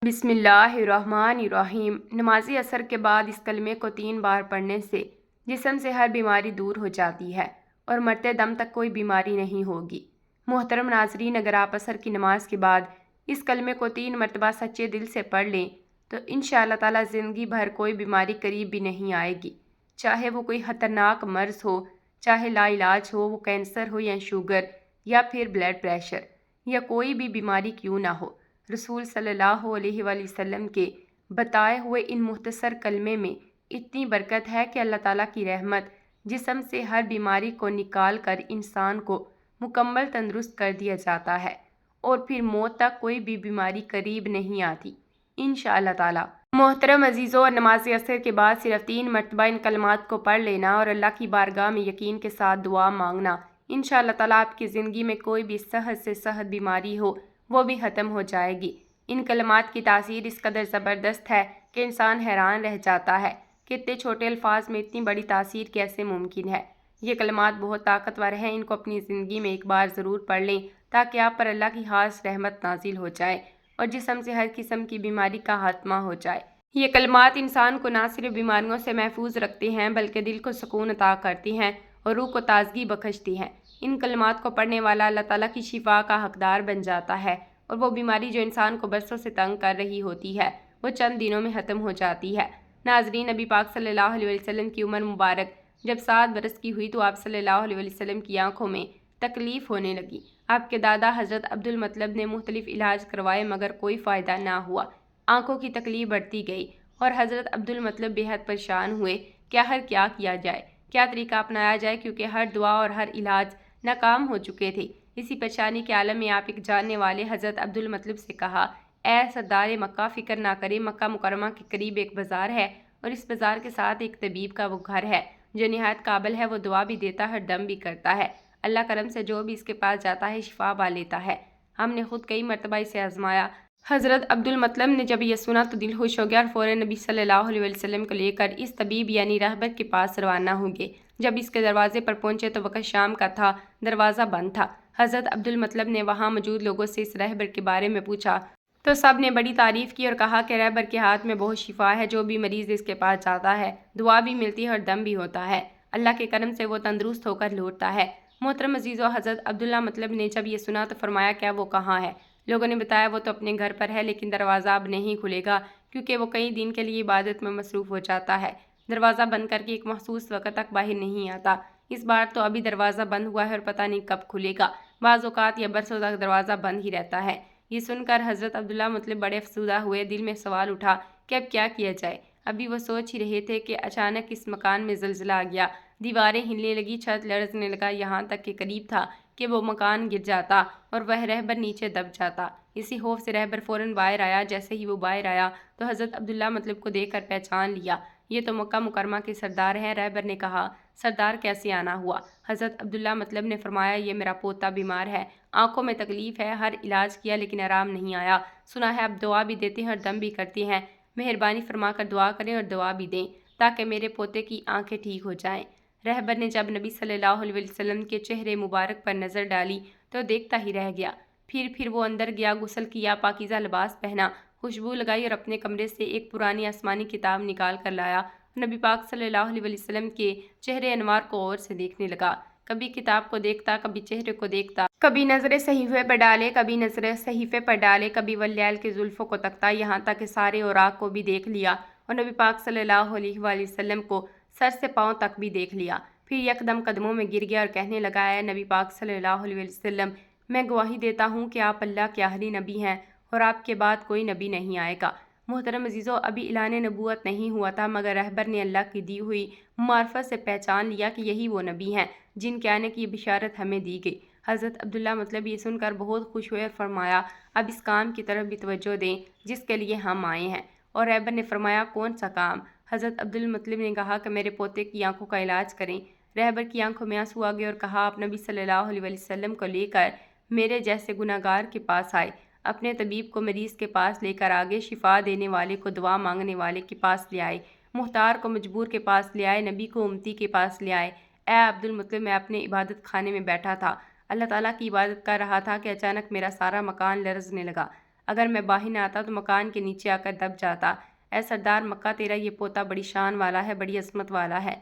بسم اللہ الرحمن الرحیم۔ نماز عصر کے بعد اس کلمے کو 3 بار پڑھنے سے جسم سے ہر بیماری دور ہو جاتی ہے اور مرتے دم تک کوئی بیماری نہیں ہوگی۔ محترم ناظرین، اگر آپ عصر کی نماز کے بعد اس کلمے کو 3 مرتبہ سچے دل سے پڑھ لیں تو انشاءاللہ تعالیٰ زندگی بھر کوئی بیماری قریب بھی نہیں آئے گی، چاہے وہ کوئی خطرناک مرض ہو، چاہے لا علاج ہو، وہ کینسر ہو یا شوگر یا پھر بلڈ پریشر یا کوئی بھی بیماری کیوں نہ ہو۔ رسول صلی اللہ علیہ وآلہ وسلم کے بتائے ہوئے ان مختصر کلمے میں اتنی برکت ہے کہ اللہ تعالیٰ کی رحمت جسم سے ہر بیماری کو نکال کر انسان کو مکمل تندرست کر دیا جاتا ہے اور پھر موت تک کوئی بھی بیماری قریب نہیں آتی انشاءاللہ تعالیٰ۔ محترم عزیزوں، اور نماز عصر کے بعد صرف 3 مرتبہ ان کلمات کو پڑھ لینا اور اللہ کی بارگاہ میں یقین کے ساتھ دعا مانگنا، انشاءاللہ تعالیٰ آپ کی زندگی میں کوئی بھی صحت سے صحت بیماری ہو وہ بھی ختم ہو جائے گی۔ ان کلمات کی تاثیر اس قدر زبردست ہے کہ انسان حیران رہ جاتا ہے کہ اتنے چھوٹے الفاظ میں اتنی بڑی تاثیر کیسے ممکن ہے۔ یہ کلمات بہت طاقتور ہیں، ان کو اپنی زندگی میں ایک بار ضرور پڑھ لیں تاکہ آپ پر اللہ کی خاص رحمت نازل ہو جائے اور جسم سے ہر قسم کی بیماری کا خاتمہ ہو جائے۔ یہ کلمات انسان کو نہ صرف بیماریوں سے محفوظ رکھتے ہیں بلکہ دل کو سکون عطا کرتی ہیں اور روح کو تازگی بخشتی ہیں۔ ان کلمات کو پڑھنے والا اللہ تعالیٰ کی شفا کا حقدار بن جاتا ہے اور وہ بیماری جو انسان کو برسوں سے تنگ کر رہی ہوتی ہے وہ چند دنوں میں ختم ہو جاتی ہے۔ ناظرین، نبی پاک صلی اللہ علیہ وسلم کی عمر مبارک جب 7 برس کی ہوئی تو آپ صلی اللہ علیہ وسلم کی آنکھوں میں تکلیف ہونے لگی۔ آپ کے دادا حضرت عبدالمطلب نے مختلف علاج کروائے مگر کوئی فائدہ نہ ہوا۔ آنکھوں کی تکلیف بڑھتی گئی اور حضرت عبدالمطلب بے حد پریشان ہوئے کہ آخر کیا کیا جائے، کیا طریقہ اپنایا جائے، کیونکہ ہر دعا اور ہر علاج ناکام ہو چکے تھے۔ اسی پریشانی کے عالم میں آپ ایک جاننے والے حضرت عبدالمطلب سے کہا، اے سردار مکہ، فکر نہ کرے، مکہ مکرمہ کے قریب ایک بازار ہے اور اس بازار کے ساتھ ایک طبیب کا وہ گھر ہے جو نہایت قابل ہے، وہ دعا بھی دیتا ہے اور دم بھی کرتا ہے۔ اللہ کرم سے جو بھی اس کے پاس جاتا ہے شفا پا لیتا ہے۔ ہم نے خود کئی مرتبہ اسے آزمایا۔ حضرت عبدالمطلب نے جب یہ سنا تو دل خوش ہو گیا اور فوراً نبی صلی اللہ علیہ وسلم کو لے کر اس طبیب یعنی راہبر کے پاس روانہ ہو گئے۔ جب اس کے دروازے پر پہنچے تو وقت شام کا تھا، دروازہ بند تھا۔ حضرت عبدالمطلب نے وہاں موجود لوگوں سے اس رہبر کے بارے میں پوچھا تو سب نے بڑی تعریف کی اور کہا کہ رہبر کے ہاتھ میں بہت شفا ہے، جو بھی مریض اس کے پاس جاتا ہے دعا بھی ملتی ہے اور دم بھی ہوتا ہے، اللہ کے کرم سے وہ تندرست ہو کر لوٹتا ہے۔ محترم عزیزو، حضرت عبدالمطلب نے جب یہ سنا تو فرمایا، کیا وہ کہاں ہے؟ لوگوں نے بتایا وہ تو اپنے گھر پر ہے لیکن دروازہ اب نہیں کھلے گا کیونکہ وہ کئی دن کے لیے عبادت میں مصروف ہو جاتا ہے۔ دروازہ بند کر کے ایک مخصوص وقت تک باہر نہیں آتا۔ اس بار تو ابھی دروازہ بند ہوا ہے اور پتہ نہیں کب کھلے گا، بعض اوقات یا برسوں تک دروازہ بند ہی رہتا ہے۔ یہ سن کر حضرت عبدالمطلب بڑے افسردہ ہوئے، دل میں سوال اٹھا کہ اب کیا کیا جائے۔ ابھی وہ سوچ ہی رہے تھے کہ اچانک اس مکان میں زلزلہ آ گیا، دیواریں ہلنے لگی، چھت لرزنے لگا، یہاں تک کہ قریب تھا کہ وہ مکان گر جاتا اور وہ رہبر نیچے دب جاتا۔ اسی خوف سے رہبر فوراً باہر آیا۔ جیسے ہی وہ باہر آیا تو حضرت عبدالمطلب کو دیکھ کر پہچان لیا، یہ تو مکہ مکرمہ کے سردار ہیں۔ رہبر نے کہا، سردار کیسے آنا ہوا؟ حضرت عبدالمطلب نے فرمایا، یہ میرا پوتا بیمار ہے، آنکھوں میں تکلیف ہے، ہر علاج کیا لیکن آرام نہیں آیا، سنا ہے اب دعا بھی دیتے ہیں اور دم بھی کرتے ہیں، مہربانی فرما کر دعا کریں اور دعا بھی دیں تاکہ میرے پوتے کی آنکھیں ٹھیک ہو جائیں۔ رہبر نے جب نبی صلی اللہ علیہ وسلم کے چہرے مبارک پر نظر ڈالی تو دیکھتا ہی رہ گیا۔ پھر وہ اندر گیا، غسل کیا، پاکیزہ لباس پہنا، خوشبو لگائی اور اپنے کمرے سے ایک پرانی آسمانی کتاب نکال کر لایا۔ نبی پاک صلی اللہ علیہ وسلم کے چہرے انوار کو غور سے دیکھنے لگا، کبھی کتاب کو دیکھتا، کبھی چہرے کو دیکھتا، کبھی نظریں صحیفے پر ڈالے، کبھی نظریں صحیفے پر ڈالے، کبھی واللیل کے زلفوں کو تکتا، یہاں تک کہ سارے اوراق کو بھی دیکھ لیا اور نبی پاک صلی اللہ علیہ وآلہ وسلم کو سر سے پاؤں تک بھی دیکھ لیا۔ پھر یکدم قدموں میں گر گیا اور کہنے لگا، اے نبی پاک صلی اللہ علیہ وسلم، میں گواہی دیتا ہوں کہ آپ اللہ کے آخری نبی ہیں اور آپ کے بعد کوئی نبی نہیں آئے گا۔ محترم عزیزو، ابھی اعلان نبوت نہیں ہوا تھا مگر رہبر نے اللہ کی دی ہوئی معرفت سے پہچان لیا کہ یہی وہ نبی ہیں جن کے آنے کی بشارت ہمیں دی گئی۔ حضرت عبدالمطلب یہ سن کر بہت خوش ہوئے اور فرمایا، اب اس کام کی طرف بھی توجہ دیں جس کے لیے ہم آئے ہیں۔ اور رہبر نے فرمایا، کون سا کام؟ حضرت عبدالمطلب نے کہا کہ میرے پوتے کی آنکھوں کا علاج کریں۔ رہبر کی آنکھوں میں آنسو آ گئے اور کہا، آپ نبی صلی اللہ علیہ وسلم کو لے کر میرے جیسے گناہگار کے پاس آئے، اپنے طبیب کو مریض کے پاس لے کر آگے، شفا دینے والے کو دعا مانگنے والے کے پاس لے آئے، محتار کو مجبور کے پاس لے آئے، نبی کو امتی کے پاس لے آئے۔ اے عبدالمطلب، میں اپنے عبادت خانے میں بیٹھا تھا، اللہ تعالیٰ کی عبادت کر رہا تھا کہ اچانک میرا سارا مکان لرزنے لگا، اگر میں باہر نہ آتا تو مکان کے نیچے آ کر دب جاتا۔ اے سردار مکہ، تیرا یہ پوتا بڑی شان والا ہے، بڑی عظمت والا ہے۔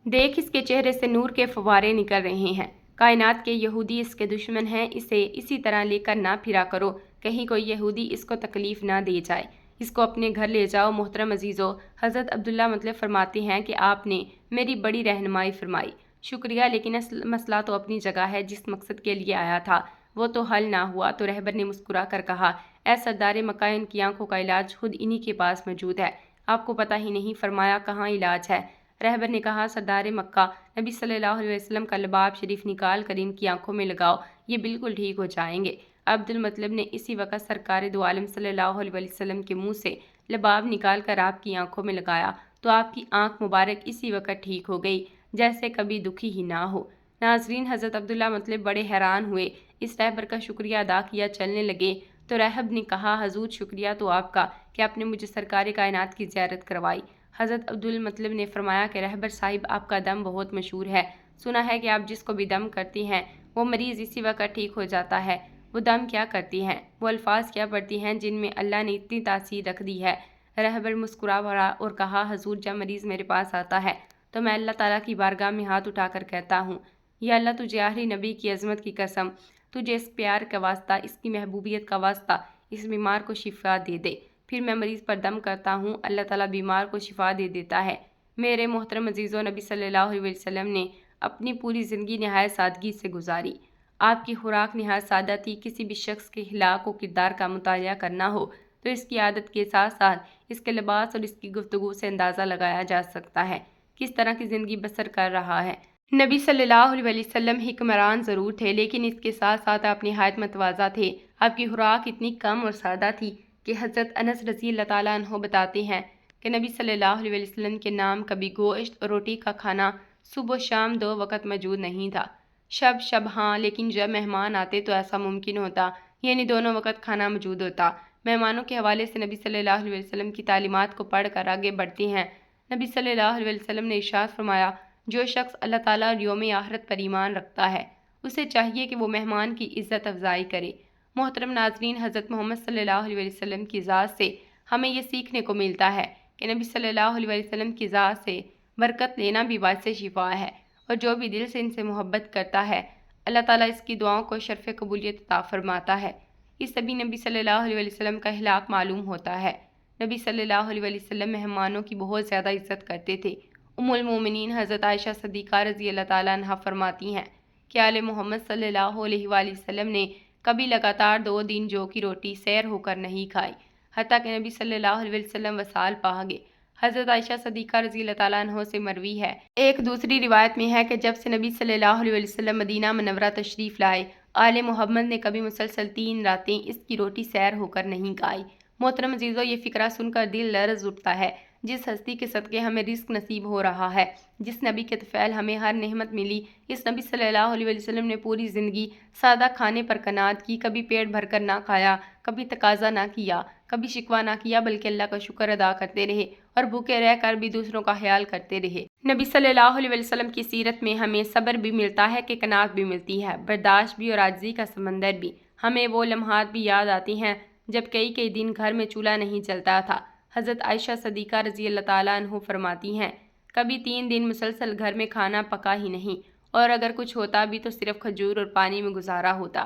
دیکھ، اس کے چہرے سے نور کے فوارے نکل رہے ہیں۔ کائنات کے یہودی اس کے دشمن ہیں، اسے اسی طرح لے کر نہ پھرا کرو، کہیں کوئی یہودی اس کو تکلیف نہ دے جائے۔ اس کو اپنے گھر لے جاؤ۔ محترم عزیزو، حضرت عبداللہ مطلب فرماتے ہیں کہ آپ نے میری بڑی رہنمائی فرمائی۔ شکریہ، لیکن اصل مسئلہ تو اپنی جگہ ہے۔ جس مقصد کے لیے آیا تھا وہ تو حل نہ ہوا۔ تو رہبر نے مسکرا کر کہا، اے سردار مکہ، ان کی آنکھوں کا علاج خود انہی کے پاس موجود ہے، آپ کو پتہ ہی نہیں۔ فرمایا، کہاں علاج ہے؟ رہبر نے کہا، سردار مکہ، نبی صلی اللہ علیہ وسلم کا لباب شریف نکال کر ان کی آنکھوں میں لگاؤ، یہ بالکل ٹھیک ہو جائیں گے۔ عبد المطلب نے اسی وقت سرکار دو عالم صلی اللہ علیہ وسلم کے منہ سے لباب نکال کر آپ کی آنکھوں میں لگایا تو آپ کی آنکھ مبارک اسی وقت ٹھیک ہو گئی، جیسے کبھی دکھی ہی نہ ہو۔ ناظرین، حضرت عبداللہ مطلب بڑے حیران ہوئے، اس رہبر کا شکریہ ادا کیا، چلنے لگے تو راہب نے کہا، حضور شکریہ تو آپ کا کہ آپ نے مجھے سرکار کائنات کی زیارت کروائی۔ حضرت عبدالمطلب نے فرمایا کہ رہبر صاحب، آپ کا دم بہت مشہور ہے، سنا ہے کہ آپ جس کو بھی دم کرتی ہیں وہ مریض اسی وقت ٹھیک ہو جاتا ہے۔ وہ دم کیا کرتی ہیں؟ وہ الفاظ کیا پڑھتی ہیں جن میں اللہ نے اتنی تاثیر رکھ دی ہے؟ رہبر مسکرا پڑا اور کہا، حضور، جب مریض میرے پاس آتا ہے تو میں اللہ تعالیٰ کی بارگاہ میں ہاتھ اٹھا کر کہتا ہوں، یا اللہ، تجھے آخری نبی کی عظمت کی قسم، تجھے اس پیار کا واسطہ، اس کی محبوبیت کا واسطہ، اس بیمار کو شفا دے دے۔ پھر میں مریض پر دم کرتا ہوں، اللہ تعالیٰ بیمار کو شفا دے دیتا ہے۔ میرے محترم عزیزو، نبی صلی اللہ علیہ وسلم نے اپنی پوری زندگی نہایت سادگی سے گزاری۔ آپ کی خوراک نہایت سادہ تھی۔ کسی بھی شخص کے اخلاق و کردار کا مطالعہ کرنا ہو تو اس کی عادت کے ساتھ ساتھ اس کے لباس اور اس کی گفتگو سے اندازہ لگایا جا سکتا ہے کس طرح کی زندگی بسر کر رہا ہے۔ نبی صلی اللہ علیہ وسلم حکمران ضرور تھے، لیکن اس کے ساتھ ساتھ آپ نہایت متواضع تھے۔ آپ کی خوراک اتنی کم اور سادہ تھی کہ حضرت انس رضی اللہ تعالیٰ عنہ بتاتے ہیں کہ نبی صلی اللہ علیہ وسلم کے نام کبھی گوشت اور روٹی کا کھانا صبح و شام 2 وقت موجود نہیں تھا۔ شب ہاں، لیکن جب مہمان آتے تو ایسا ممکن ہوتا، یعنی دونوں وقت کھانا موجود ہوتا۔ مہمانوں کے حوالے سے نبی صلی اللہ علیہ وسلم کی تعلیمات کو پڑھ کر آگے بڑھتے ہیں۔ نبی صلی اللہ علیہ وسلم نے ارشاد فرمایا، جو شخص اللہ تعالیٰ اور یوم آخرت پر ایمان رکھتا ہے اسے چاہیے کہ وہ مہمان کی عزت افزائی کرے۔ محترم ناظرین، حضرت محمد صلی اللہ علیہ وسلم کی ذات سے ہمیں یہ سیکھنے کو ملتا ہے کہ نبی صلی اللہ علیہ وسلم کی ذات سے برکت لینا بھی باعث شفا ہے، اور جو بھی دل سے ان سے محبت کرتا ہے اللہ تعالیٰ اس کی دعاؤں کو شرف قبولیت عطا فرماتا ہے۔ اس سے بھی نبی صلی اللہ علیہ وسلم کا اخلاق معلوم ہوتا ہے۔ نبی صلی اللہ علیہ وسلم مہمانوں کی بہت زیادہ عزت کرتے تھے۔ ام المومنین حضرت عائشہ صدیقہ رضی اللہ تعالیٰ عنہا فرماتی ہیں کہ آل محمد صلی اللہ علیہ وآلہ وسلم نے کبھی لگاتار 2 دن جو کی روٹی سیر ہو کر نہیں کھائی، حتیٰ کہ نبی صلی اللہ علیہ وسلم وصال پا گئے۔ حضرت عائشہ صدیقہ رضی اللہ تعالیٰ عنہ سے مروی ہے۔ ایک دوسری روایت میں ہے کہ جب سے نبی صلی اللہ علیہ وسلم مدینہ منورہ تشریف لائے، آل محمد نے کبھی مسلسل 3 راتیں اس کی روٹی سیر ہو کر نہیں کھائی۔ محترم عزیزو، یہ فکرہ سن کر دل لرز اٹھتا ہے۔ جس ہستی کے صدقے ہمیں رزق نصیب ہو رہا ہے، جس نبی کے طفیل ہمیں ہر نعمت ملی، اس نبی صلی اللہ علیہ وسلم نے پوری زندگی سادہ کھانے پر قناعت کی، کبھی پیٹ بھر کر نہ کھایا، کبھی تقاضا نہ کیا، کبھی شکوہ نہ کیا، بلکہ اللہ کا شکر ادا کرتے رہے اور بھوکے رہ کر بھی دوسروں کا خیال کرتے رہے۔ نبی صلی اللہ علیہ وسلم کی سیرت میں ہمیں صبر بھی ملتا ہے کہ قناعت بھی ملتی ہے، برداشت بھی اور عاجزی کا سمندر بھی۔ ہمیں وہ لمحات بھی یاد آتی ہیں جب کئی دن گھر میں چولہا نہیں چلتا تھا۔ حضرت عائشہ صدیقہ رضی اللہ تعالیٰ عنہ فرماتی ہیں، کبھی 3 دن مسلسل گھر میں کھانا پکا ہی نہیں، اور اگر کچھ ہوتا بھی تو صرف کھجور اور پانی میں گزارا ہوتا۔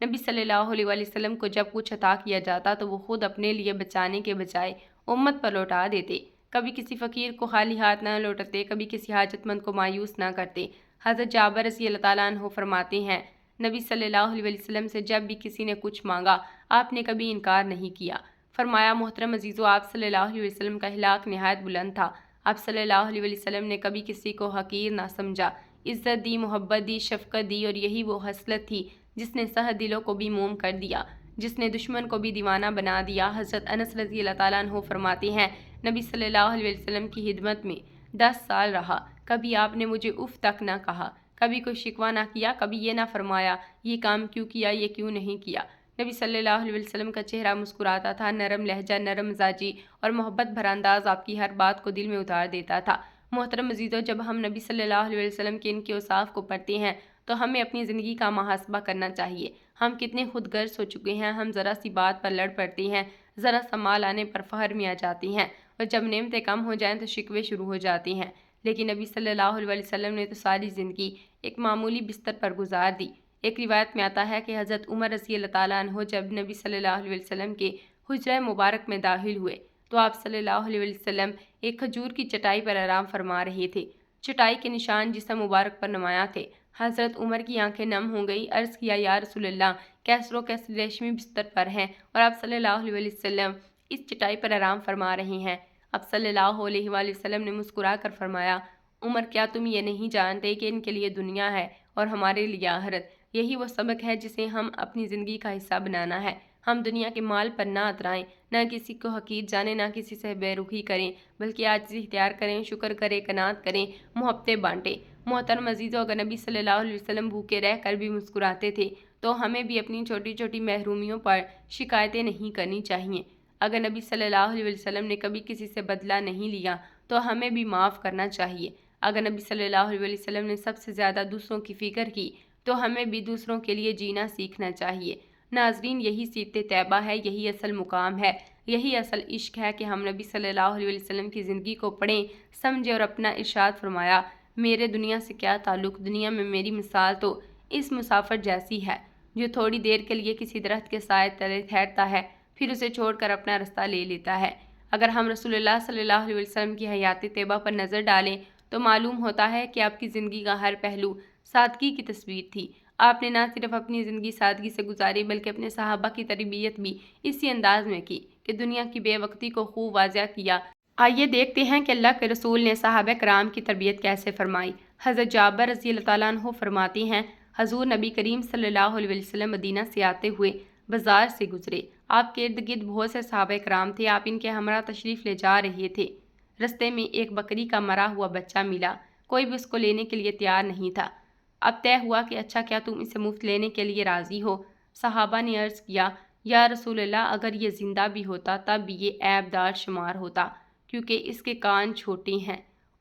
نبی صلی اللہ علیہ وسلم کو جب کچھ عطا کیا جاتا تو وہ خود اپنے لیے بچانے کے بجائے امت پر لوٹا دیتے، کبھی کسی فقیر کو خالی ہاتھ نہ لوٹتے، کبھی کسی حاجت مند کو مایوس نہ کرتے۔ حضرت جابر رضی اللہ تعالیٰ عنہ فرماتے ہیں، نبی صلی اللہ علیہ وسلم سے جب بھی کسی نے کچھ مانگا آپ نے کبھی انکار نہیں کیا۔ فرمایا، محترم عزیزو، آپ صلی اللہ علیہ وسلم کا اخلاق نہایت بلند تھا۔ آپ صلی اللہ علیہ وسلم نے کبھی کسی کو حقیر نہ سمجھا، عزت دی، محبت دی، شفقت دی، اور یہی وہ خصلت تھی جس نے سخت دلوں کو بھی موم کر دیا، جس نے دشمن کو بھی دیوانہ بنا دیا۔ حضرت انس رضی اللہ تعالیٰ عنہ فرماتے ہیں، نبی صلی اللہ علیہ وسلم کی خدمت میں 10 سال رہا، کبھی آپ نے مجھے اف تک نہ کہا، کبھی کوئی شکوہ نہ کیا، کبھی یہ نہ فرمایا یہ کام کیوں کیا، یہ کیوں نہیں کیا۔ نبی صلی اللہ علیہ وسلم کا چہرہ مسکراتا تھا، نرم لہجہ، نرم مزاجی اور محبت بھرا انداز آپ کی ہر بات کو دل میں اتار دیتا تھا۔ محترم عزیزو، جب ہم نبی صلی اللہ علیہ وسلم کے ان کے اوصاف کو پڑھتے ہیں تو ہمیں اپنی زندگی کا محاسبہ کرنا چاہیے۔ ہم کتنے خود غرض ہو چکے ہیں، ہم ذرا سی بات پر لڑ پڑتے ہیں، ذرا سا مال آنے پر فخر میں آ جاتی ہیں، اور جب نعمتیں کم ہو جائیں تو شکوے شروع ہو جاتی ہیں۔ لیکن نبی صلی اللہ علیہ وسلم نے تو ساری زندگی ایک معمولی بستر پر گزار دی۔ ایک روایت میں آتا ہے کہ حضرت عمر رضی اللہ تعالیٰ عنہ جب نبی صلی اللہ علیہ وسلم کے حجرہ مبارک میں داخل ہوئے تو آپ صلی اللہ علیہ وسلم ایک کھجور کی چٹائی پر آرام فرما رہے تھے۔ چٹائی کے نشان جسم مبارک پر نمایاں تھے۔ حضرت عمر کی آنکھیں نم ہو گئی، عرض کیا یا رسول اللہ، کیسر و کیسر ریشمی بستر پر ہیں اور آپ صلی اللہ علیہ وسلم اس چٹائی پر آرام فرما رہے ہیں۔ آپ صلی اللہ علیہ وآلہ وسلم نے مسکرا کر فرمایا، عمر کیا تم یہ نہیں جانتے کہ ان کے لیے دنیا ہے اور ہمارے لیے آخرت؟ یہی وہ سبق ہے جسے ہم اپنی زندگی کا حصہ بنانا ہے۔ ہم دنیا کے مال پر نہ اترائیں، نہ کسی کو حقیر جانیں، نہ کسی سے بے رخی کریں، بلکہ عاجزی اختیار کریں، شکر کریں، قناعت کریں، محبتیں بانٹیں۔ محترم عزیزو، اگر نبی صلی اللہ علیہ وسلم بھوکے رہ کر بھی مسکراتے تھے تو ہمیں بھی اپنی چھوٹی چھوٹی محرومیوں پر شکایتیں نہیں کرنی چاہیے۔ اگر نبی صلی اللہ علیہ وسلم نے کبھی کسی سے بدلہ نہیں لیا تو ہمیں بھی معاف کرنا چاہیے۔ اگر نبی صلی اللہ علیہ وسلم نے سب سے زیادہ دوسروں کی فکر کی تو ہمیں بھی دوسروں کے لیے جینا سیکھنا چاہیے۔ ناظرین، یہی سیرت طیبہ ہے، یہی اصل مقام ہے، یہی اصل عشق ہے کہ ہم نبی صلی اللہ علیہ وسلم کی زندگی کو پڑھیں، سمجھیں اور اپنا ارشاد فرمایا، میرے دنیا سے کیا تعلق، دنیا میں میری مثال تو اس مسافر جیسی ہے جو تھوڑی دیر کے لیے کسی درخت کے سائے تلے ٹھہرتا ہے، پھر اسے چھوڑ کر اپنا رستہ لے لیتا ہے۔ اگر ہم رسول اللہ صلی اللہ علیہ وسلم کی حیات طیبہ پر نظر ڈالیں تو معلوم ہوتا ہے کہ آپ کی زندگی کا ہر پہلو سادگی کی تصویر تھی۔ آپ نے نہ صرف اپنی زندگی سادگی سے گزاری بلکہ اپنے صحابہ کی تربیت بھی اسی انداز میں کی کہ دنیا کی بے وقتی کو خوب واضح کیا۔ آئیے دیکھتے ہیں کہ اللہ کے رسول نے صحابہ کرام کی تربیت کیسے فرمائی۔ حضرت جابر رضی اللہ تعالیٰ عنہ فرماتے ہیں، حضور نبی کریم صلی اللہ علیہ وسلم مدینہ سے آتے ہوئے بازار سے گزرے۔ آپ کے ارد گرد بہت سے صحابہ کرام تھے، آپ ان کے ہمراہ تشریف لے جا رہے تھے۔ رستے میں ایک بکری کا مرا ہوا بچہ ملا، کوئی بھی اس کو لینے کے لیے تیار نہیں تھا۔ اب طے ہوا کہ اچھا کیا تم اسے مفت لینے کے لیے راضی ہو؟ صحابہ نے عرض کیا، یا رسول اللہ، اگر یہ زندہ بھی ہوتا تب بھی یہ عیب دار شمار ہوتا کیونکہ اس کے کان چھوٹے ہیں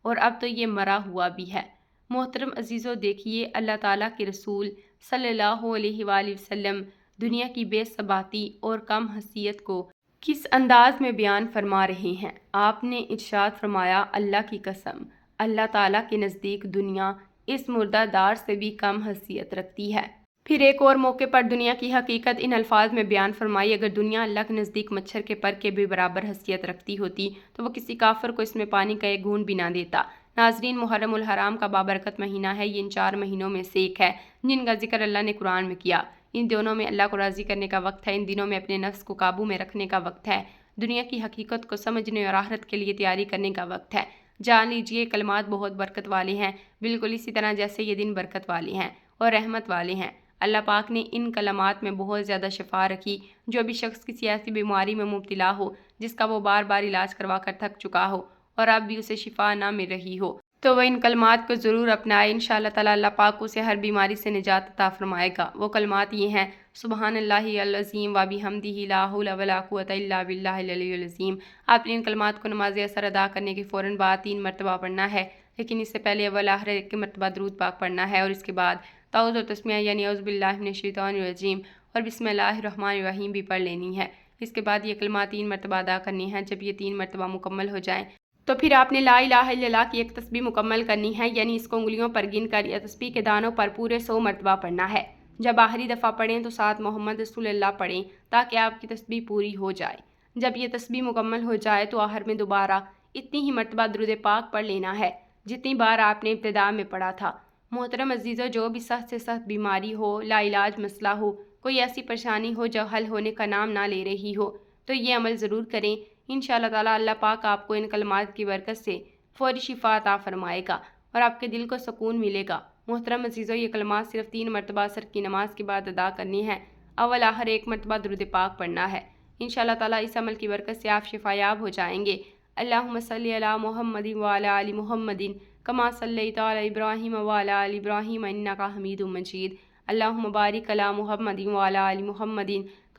اور اب تو یہ مرا ہوا بھی ہے۔ محترم عزیزو، دیکھیے اللہ تعالیٰ کے رسول صلی اللہ علیہ وآلہ وسلم دنیا کی بے ثباتی اور کم حیثیت کو کس انداز میں بیان فرما رہے ہیں۔ آپ نے ارشاد فرمایا، اللہ کی قسم، اللہ تعالیٰ کے نزدیک دنیا اس مردہ دار سے بھی کم حیثیت رکھتی ہے۔ پھر ایک اور موقع پر دنیا کی حقیقت ان الفاظ میں بیان فرمائی، اگر دنیا اللہ کے نزدیک مچھر کے پر کے بھی برابر حیثیت رکھتی ہوتی تو وہ کسی کافر کو اس میں پانی کا ایک گھونٹ بھی نہ دیتا۔ ناظرین، محرم الحرام کا بابرکت مہینہ ہے، یہ ان 4 مہینوں میں سے ایک ہے جن کا ذکر اللہ نے قرآن میں کیا۔ ان دنوں میں اللہ کو راضی کرنے کا وقت ہے، ان دنوں میں اپنے نفس کو قابو میں رکھنے کا وقت ہے، دنیا کی حقیقت کو سمجھنے اور آخرت کے لیے تیاری کرنے کا وقت ہے۔ جان لیجئے کلمات بہت برکت والے ہیں، بالکل اسی طرح جیسے یہ دن برکت والے ہیں اور رحمت والے ہیں۔ اللہ پاک نے ان کلمات میں بہت زیادہ شفا رکھی۔ جو بھی شخص کسی ایسی بیماری میں مبتلا ہو جس کا وہ بار بار علاج کروا کر تھک چکا ہو اور اب بھی اسے شفا نہ مل رہی ہو تو وہ ان کلمات کو ضرور اپنائے، انشاءاللہ تعالی اللہ پاک اسے ہر بیماری سے نجات عطا فرمائے گا۔ وہ کلمات یہ ہیں، سبحان اللہ العظیم و بحمدہ لا حول ولا قوۃ الا باللہ العلی العظیم۔ آپ نے ان کلمات کو نماز اثر ادا کرنے کے فوراً بعد 3 مرتبہ پڑھنا ہے، لیکن اس سے پہلے اول آخر ایک مرتبہ درود پاک پڑھنا ہے اور اس کے بعد تعوذ و تسمیہ یعنی اعوذ باللہ من الشیطان الرجیم اور بسم اللہ الرحمن الرحیم بھی پڑھ لینی ہے۔ اس کے بعد یہ کلمات 3 مرتبہ ادا کرنی ہیں۔ جب یہ 3 مرتبہ مکمل ہو جائیں تو پھر آپ نے لا الہ الا اللہ کی ایک تسبیح مکمل کرنی ہے، یعنی اس کو انگلیوں پر گن کر یا تسبیح کے دانوں پر پورے 100 مرتبہ پڑھنا ہے۔ جب آخری دفعہ پڑھیں تو ساتھ محمد رسول اللہ پڑھیں تاکہ آپ کی تسبیح پوری ہو جائے۔ جب یہ تسبیح مکمل ہو جائے تو آخر میں دوبارہ اتنی ہی مرتبہ درود پاک پڑھ لینا ہے جتنی بار آپ نے ابتدا میں پڑھا تھا۔ محترم عزیزو، جو بھی سخت سے سخت بیماری ہو، لا علاج مسئلہ ہو، کوئی ایسی پریشانی ہو جو حل ہونے کا نام نہ لے رہی ہو تو یہ عمل ضرور کریں۔ انشاءاللہ تعالی اللہ پاک آپ کو ان کلمات کی برکت سے فوری شفا عطا فرمائے گا اور آپ کے دل کو سکون ملے گا۔ محترم عزیزو، یہ کلمات صرف 3 مرتبہ عصر کی نماز کے بعد ادا کرنی ہے، اول آخر 1 مرتبہ درود پاک پڑھنا ہے۔ انشاءاللہ تعالی اس عمل کی برکت سے آپ شفا یاب ہو جائیں گے۔ اللہم صلی علی محمد وعلی آل محمد کما صلیت علی ابراہیم وعلی آل ابراہیم انک حمید مجید۔ اللہم بارک علی محمد وعلی آل محمد